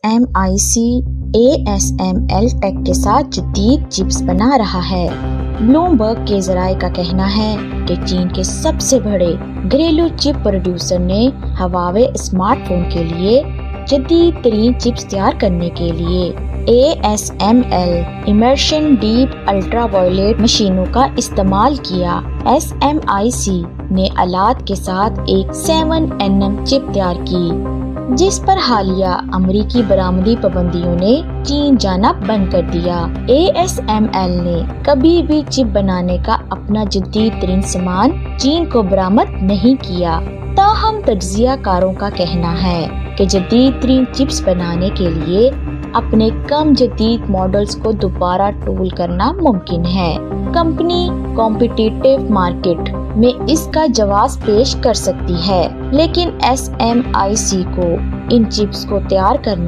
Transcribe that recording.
SMIC ASML ٹیک کے ساتھ جدید چپس بنا رہا ہے۔ بلومبرگ کے ذرائع کا کہنا ہے کہ چین کے سب سے بڑے گھریلو چپ پروڈیوسر نے ہواوے اسمارٹ فون کے لیے جدید ترین چپس تیار کرنے کے لیے ASML امرشن ڈیپ الٹرا وائلیٹ مشینوں کا استعمال کیا۔ SMIC نے آلات کے ساتھ ایک 7nm چپ تیار کی جس پر حالیہ امریکی برآمدی پابندیوں نے چین جانا بند کر دیا۔ ASML نے کبھی بھی چپ بنانے کا اپنا جدید ترین سامان چین کو برآمد نہیں کیا، تاہم تجزیہ کاروں کا کہنا ہے کہ جدید ترین چپس بنانے کے لیے اپنے کم جدید ماڈلز کو دوبارہ ٹول کرنا ممکن ہے۔ کمپنی کمپیٹیٹیو مارکیٹ میں اس کا جواز پیش کر سکتی ہے، لیکن SMIC کو ان چپس کو تیار کرنا